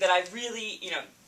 that I really,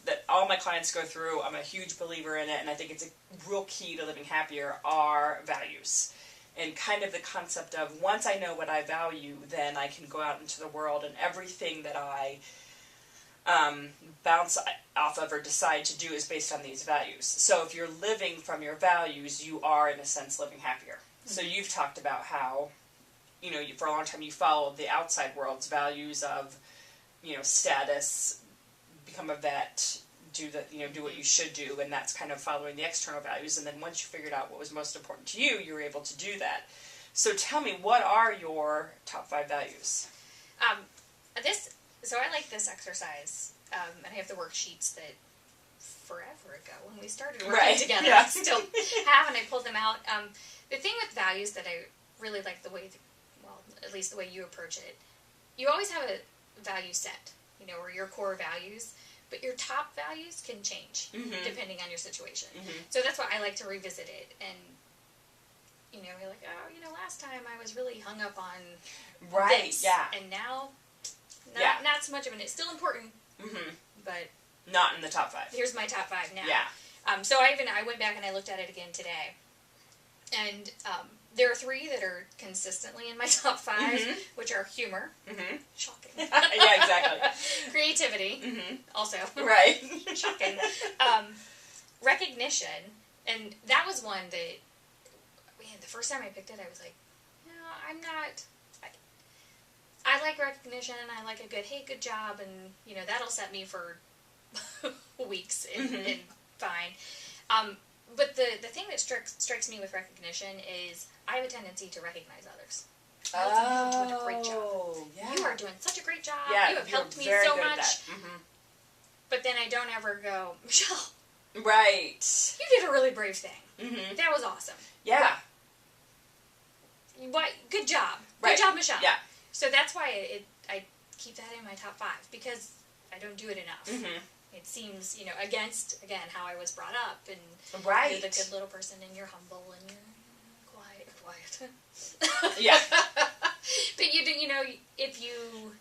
that all my clients go through, I'm a huge believer in it, and I think it's a real key to living happier, are values. And kind of the concept of, once I know what I value, then I can go out into the world, and everything that I bounce off of or decide to do is based on these values. So if you're living from your values, you are, in a sense, living happier. Mm-hmm. So you've talked about how, for a long time you followed the outside world's values of, status, become a vet, do what you should do, and that's kind of following the external values. And then once you figured out what was most important to you, you were able to do that. So tell me, what are your top 5 values? So I like this exercise, and I have the worksheets that forever ago when we started working together, I still have, and I pulled them out. The thing with values that I really like the way, at least the way you approach it, you always have a value set, or your core values, but your top values can change depending on your situation. Mm-hmm. So that's why I like to revisit it, and you're like, last time I was really hung up on this, and now not so much of it. It's still important, but not in the top 5. Here's my top 5 now. Yeah. So I went back and I looked at it again today, and there are 3 that are consistently in my top 5, which are humor. Mm-hmm. Shocking. Yeah, exactly. Creativity. Mm-hmm. Also. Right. Shocking. Recognition. And that was one that, the first time I picked it, I was like, no, I'm not. I like recognition, and I like a good, hey, good job, and, that'll set me for weeks and fine. But the thing that strikes me with recognition is I have a tendency to recognize others. You're doing a great job. Yeah. You are doing such a great job. Yeah, you have helped me so much. But then I don't ever go, Michelle. Right. You did a really brave thing. Mm-hmm. That was awesome. Yeah. Good job. Right. Good job, Michelle. Yeah. So that's why I keep that in my top 5, because I don't do it enough. Mm-hmm. It seems, against, again, how I was brought up, and you're the good little person, and you're humble, and you're quiet. Yeah. But if you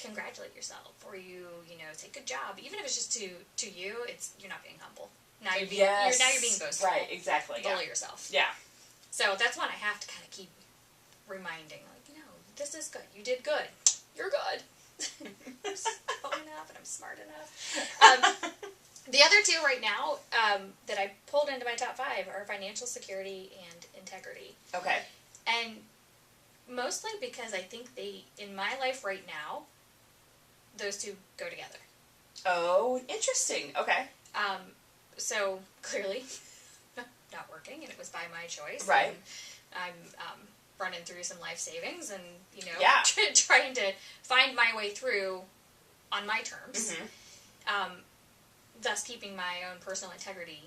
congratulate yourself, or you say good job, even if it's just to you, you're not being humble. Now you're being boastful. Right, exactly. Bully yourself. Yeah. So that's one I have to kind of keep reminding, this is good. You did good. You're good. I'm strong enough, and I'm smart enough. The other 2 right now that I pulled into my top 5 are financial security and integrity. Okay. And mostly because I think in my life right now, those 2 go together. Oh, interesting. Okay. So clearly, not working, and it was by my choice. Right. I'm running through some life savings, and trying to find my way through on my terms. Mm-hmm. Thus keeping my own personal integrity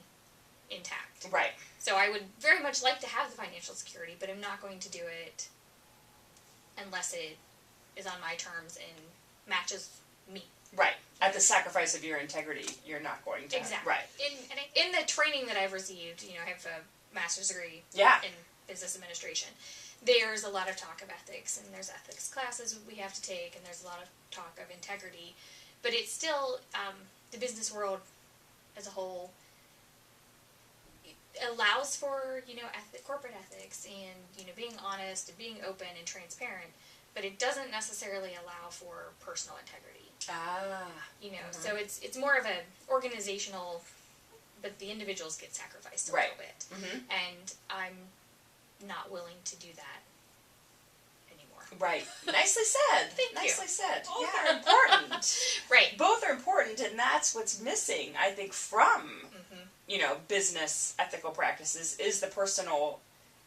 intact. Right. So I would very much like to have the financial security, but I'm not going to do it unless it is on my terms and matches me. Right. At the sacrifice of your integrity, you're not going to. Exactly. Right. In the training that I've received, I have a master's degree in business administration. There's a lot of talk of ethics, and there's ethics classes we have to take, and there's a lot of talk of integrity. But it's still, the business world as a whole allows for, corporate ethics and, being honest and being open and transparent, but it doesn't necessarily allow for personal integrity. So it's more of an organizational, but the individuals get sacrificed a little bit. Mm-hmm. And I'm not willing to do that anymore. Right. Nicely said. Thank you. Nicely said. Both are important. Right. Both are important, and that's what's missing, I think, from, business ethical practices, is the personal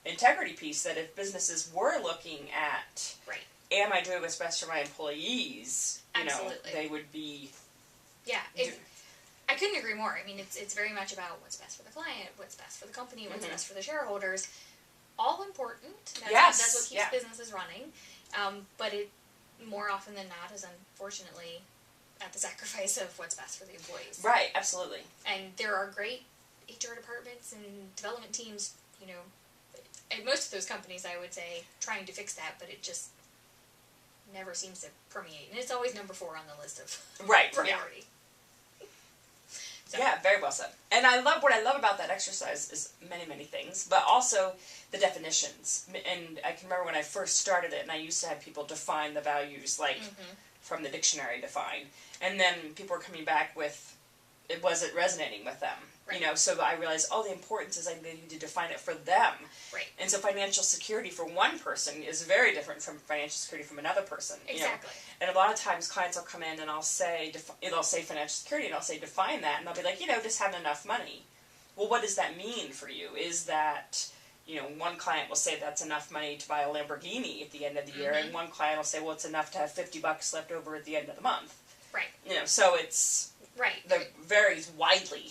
integrity piece, that if businesses were looking at, am I doing what's best for my employees, Absolutely. They would be... Yeah. I couldn't agree more. I mean, it's very much about what's best for the client, what's best for the company, what's best for the shareholders. All important. That's what keeps businesses running. But it, more often than not, is unfortunately at the sacrifice of what's best for the employees. Right, absolutely. And there are great HR departments and development teams, at most of those companies, I would say, trying to fix that, but it just never seems to permeate, and it's always number 4 on the list of right, priority. Yeah. So. Yeah, very well said. And what I love about that exercise is many things, but also the definitions. And I can remember when I first started it, and I used to have people define the values, like, from the dictionary define. And then people were coming back with, it wasn't resonating with them. Right. You know, so I realized, the importance is I need to define it for them. Right. And so financial security for one person is very different from financial security from another person. Exactly. You know? And a lot of times clients will come in and they'll say financial security, and I'll say define that, and they'll be like, just having enough money. Well, what does that mean for you? Is that, one client will say that's enough money to buy a Lamborghini at the end of the year, and one client will say, well, it's enough to have $50 left over at the end of the month. Right. So it's right. It varies widely,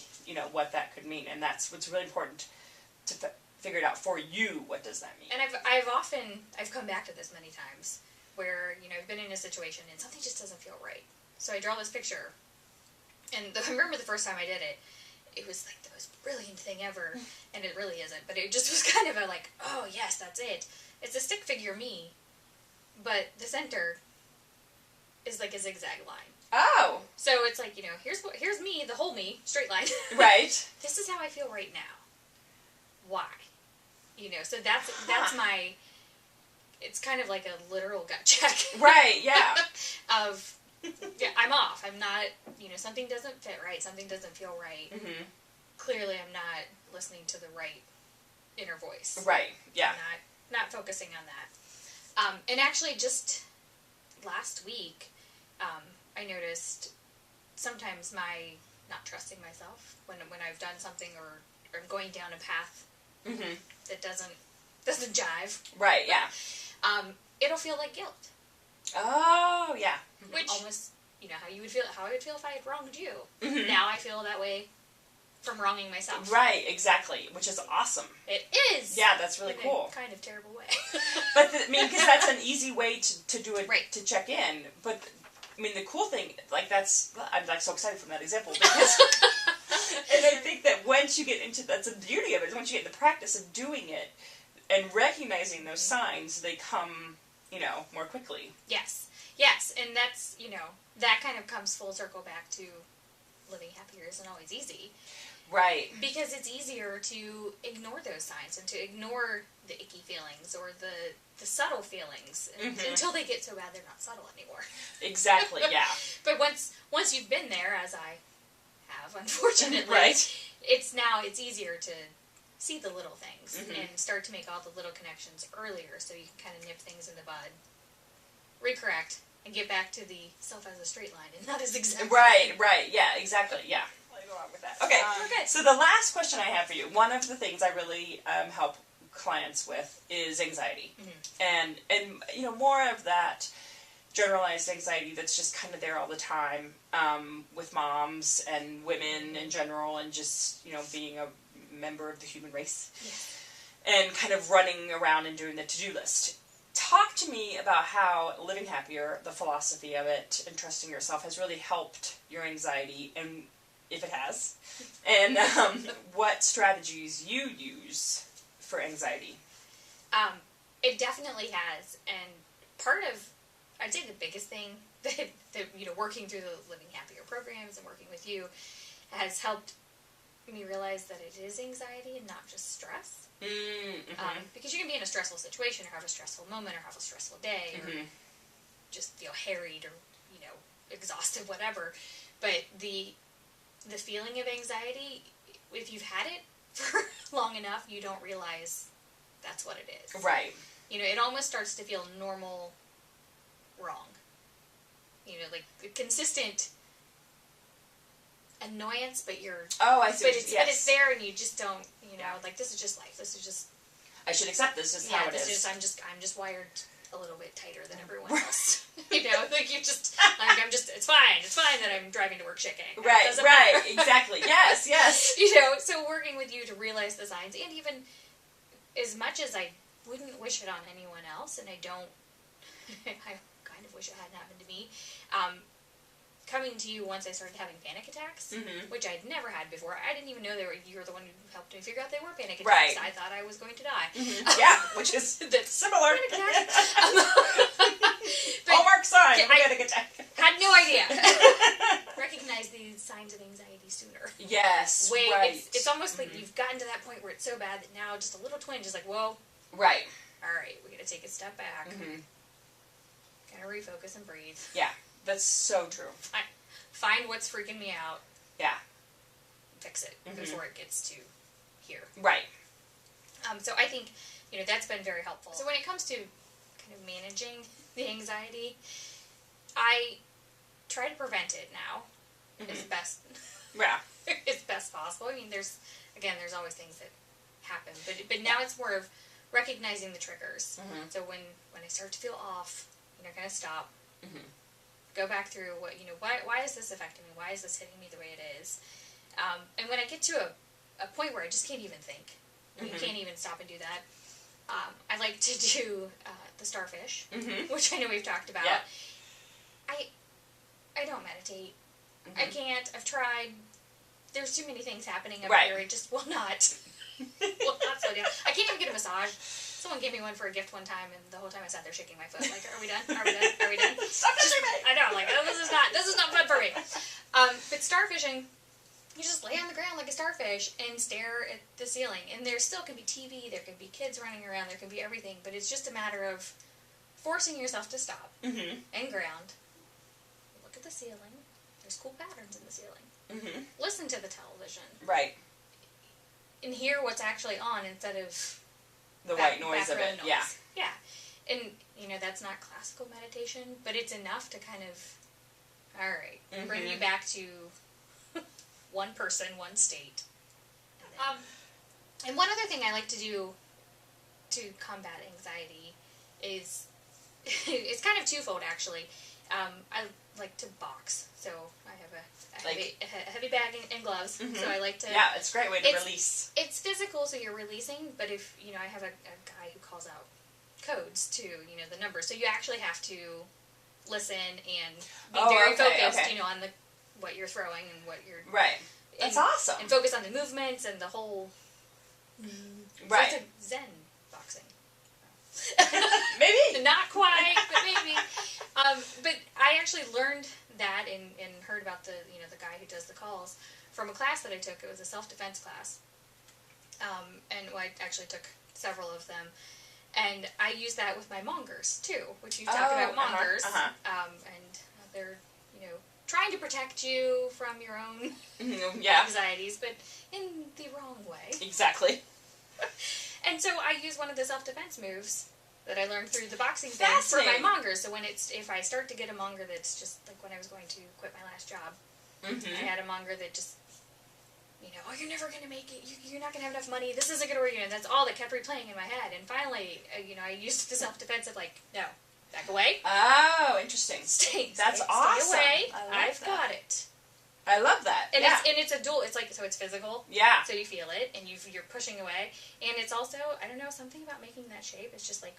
what that could mean, and that's what's really important to figure it out for you. What does that mean? And I've come back to this many times where I've been in a situation and something just doesn't feel right. So I draw this picture, and I remember the first time I did it. It was like the most brilliant thing ever, and it really isn't. But it just was kind of oh yes, that's it. It's a stick figure me, but the center is like a zigzag line. Oh. So it's like, here's me, the whole me, straight line. Right. This is how I feel right now. Why? So that's my, it's kind of like a literal gut check. Right, yeah. I'm off. I'm not, something doesn't fit right. Something doesn't feel right. Mm-hmm. Clearly I'm not listening to the right inner voice. Right, yeah. I'm not focusing on that. And actually just last week, I noticed sometimes my not trusting myself when I've done something or I'm going down a path that doesn't jive. Right, yeah. It'll feel like guilt. Oh, yeah. Which almost, how I would feel if I had wronged you. Mm-hmm. Now I feel that way from wronging myself. Right, exactly, which is awesome. It is. Yeah, that's really cool. In a kind of terrible way. But because that's an easy way to do it, right. to check in. But the cool thing, I'm so excited from that example because, and I think that once you get into, that's the beauty of it, is once you get in the practice of doing it and recognizing those signs, they come, more quickly. Yes, and that's, that kind of comes full circle back to living happier isn't always easy. Right. Because it's easier to ignore those signs and to ignore the icky feelings or the subtle feelings until they get so bad they're not subtle anymore. Exactly, yeah. But once you've been there, as I have, unfortunately, right. it's easier to see the little things and start to make all the little connections earlier so you can kind of nip things in the bud, recorrect, and get back to the self as a straight line and not as exact. Right, yeah, exactly, yeah. I'll go on with that. Okay, so the last question I have for you, one of the things I really help clients with is anxiety. And more of that generalized anxiety that's just kind of there all the time with moms and women in general and just, being a member of the human race. Yes. And kind of running around and doing the to-do list. Talk to me about how living happier, the philosophy of it, and trusting yourself has really helped your anxiety, and if it has, and what strategies you use for anxiety. It definitely has, and part of, I'd say the biggest thing that working through the Living Happier programs and working with you has helped me realize that it is anxiety and not just stress. Because you can be in a stressful situation or have a stressful moment or have a stressful day or just feel harried or, exhausted, whatever. But the feeling of anxiety, if you've had it for long enough, you don't realize that's what it is. Right. It almost starts to feel normal wrong. Like the consistent annoyance, but you're... Oh, I see. But it's there, and you just don't. Like this is just life. This is just. I should accept this. Just how it is. I'm just wired a little bit tighter than everyone else. Like you just. Like I'm just. It's fine. It's fine that I'm driving to work shaking. Right. Right. Exactly. Yes. Yes. So working with you to realize the signs, and even as much as I wouldn't wish it on anyone else, and I don't. I kind of wish it hadn't happened to me. Coming to you once I started having panic attacks, which I'd never had before. I didn't even know you were the one who helped me figure out they were panic attacks. Right. I thought I was going to die. Yeah, which is similar. Hallmark sign. I We gotta get that. had no idea. Recognize these signs of anxiety sooner. Yes, Wait, right. it's almost like you've gotten to that point where it's so bad that now just a little twinge is like, whoa. Right. All right, we gotta take a step back. Mm-hmm. Gotta refocus and breathe. Yeah, that's so true. Find what's freaking me out. Yeah. Fix it before it gets to here. Right. So I think, that's been very helpful. So when it comes to kind of managing the anxiety, I try to prevent it now as best as best possible. I mean, there's always things that happen, but now it's more of recognizing the triggers. So when I start to feel off, kind of stop, go back through why is this affecting me? Why is this hitting me the way it is? And when I get to a point where I just can't even think, you can't even stop and do that, I like to do the starfish, which I know we've talked about. Yeah. I don't meditate. I can't. I've tried. There's too many things happening up here. It just will not. Slow down. I can't even get a massage. Someone gave me one for a gift one time, and the whole time I sat there shaking my foot, like, "Are we done? Are we done? Are we done?" Stop touching me! I know, like, oh, this is not fun for me. But starfishing, you just lay on the ground like a starfish and stare at the ceiling, and there still can be TV, there can be kids running around, there can be everything, but it's just a matter of forcing yourself to stop and ground. Look at the ceiling. There's cool patterns in the ceiling. Listen to the television. Right. And hear what's actually on instead of the white noise of it. Noise. Yeah. Yeah. And, that's not classical meditation, but it's enough to kind of, all right, bring you back to one person, one state. And one other thing I like to do to combat anxiety is, it's kind of twofold, actually. I like to box, so I have a heavy bag and gloves, so I like to... Yeah, it's a great way to release. It's physical, so you're releasing, but if, I have a guy who calls out codes to, the numbers, so you actually have to listen and be very focused, on what you're throwing and what you're... Right. That's awesome. And focus on the movements and the whole... Right. So it's a Zen boxing. Maybe. Not quite, but maybe. But I actually learned that and heard about the guy who does the calls from a class that I took. It was a self-defense class. I actually took several of them. And I use that with my mongers, too, which you talk about mongers. And they're, trying to protect you from your own anxieties, but in the wrong way. Exactly. And so I use one of the self-defense moves that I learned through the boxing thing for my mongers. So if I start to get a monger that's just, like when I was going to quit my last job, I had a monger that just, oh, you're never going to make it, you're not going to have enough money, this isn't going to work, that's all that kept replaying in my head. And finally, I used the self-defense of like, no, back away. Oh, interesting. That's awesome. Stay away. I've got it. I love that. And it's a dual. It's like, so it's physical. Yeah. So you feel it, and you're pushing away, and it's also, I don't know, something about making that shape. It's just like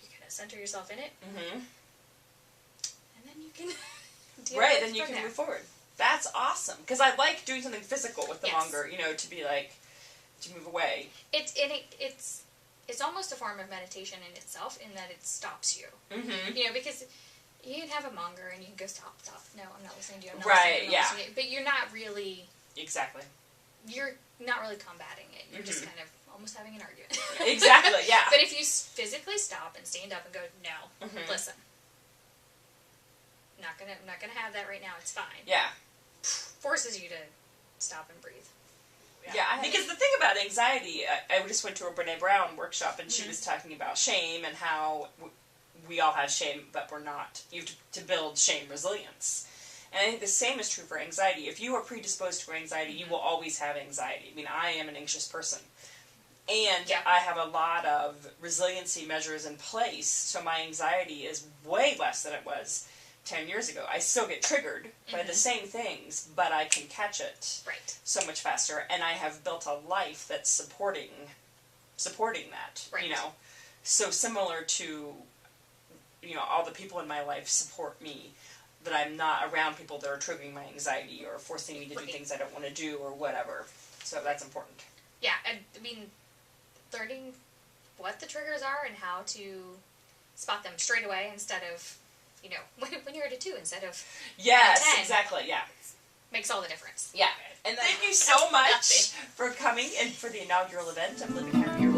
you kind of center yourself in it, and then you can. Then you can move forward. That's awesome, because I like doing something physical with the monger. To be like to move away. It's almost a form of meditation in itself, in that it stops you. Because you can have a monger and you can go, stop. No, I'm not listening to you. I'm not listening to you. But you're not really... Exactly. You're not really combating it. You're just kind of almost having an argument. Exactly, yeah. But if you physically stop and stand up and go, no, listen. I'm not gonna have that right now. It's fine. Yeah. Forces you to stop and breathe. Yeah, because the thing about anxiety, I just went to a Brene Brown workshop, and she was talking about shame and how... we all have shame, but we're not. You have to build shame resilience. And I think the same is true for anxiety. If you are predisposed to anxiety, you will always have anxiety. I mean, I am an anxious person. And I have a lot of resiliency measures in place, so my anxiety is way less than it was 10 years ago. I still get triggered by the same things, but I can catch it so much faster. And I have built a life that's supporting that, So similar to... all the people in my life support me, that I'm not around people that are triggering my anxiety or forcing me to do things I don't want to do or whatever. So that's important. Yeah, I mean, learning what the triggers are and how to spot them straight away instead of you know, when you're at a 2 instead of Yes, a 10, exactly, yeah. makes all the difference. Yeah. And thank you so much for coming and for the inaugural event of Living Happier